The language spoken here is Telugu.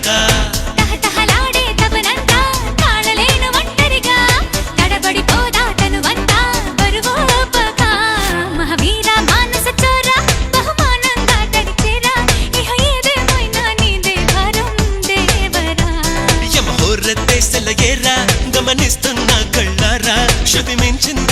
చివరిదాకా తహతహలాడే తపనంతా తాళలేను ఒంటరిగా తడబడిపోదా తనువంతా బరువోపక మహావీర మానస చోర బహుమానంగా తడిచేరా ఇహ ఏదేమైనా నీదే భారం దేవరా యమహోరతే సెలయేరా గమనిస్తున్న కళ్ళారా శృతి మించింది